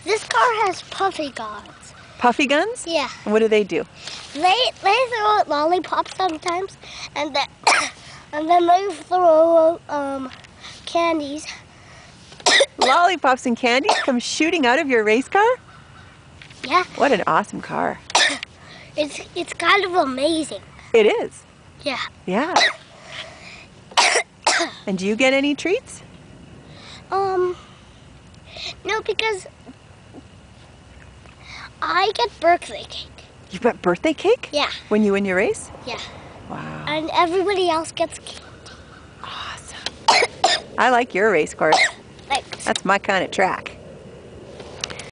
This car has puffy guns. Puffy guns? Yeah. And what do they do? They throw out lollipops sometimes, and then and then they throw out candies. Lollipops and candies come shooting out of your race car? Yeah. What an awesome car. It's kind of amazing. It is. Yeah. Yeah. And do you get any treats? No, because I get birthday cake. You got birthday cake? Yeah. When you win your race? Yeah. Wow. And everybody else gets cake. Awesome. I like your race course. Thanks. That's my kind of track.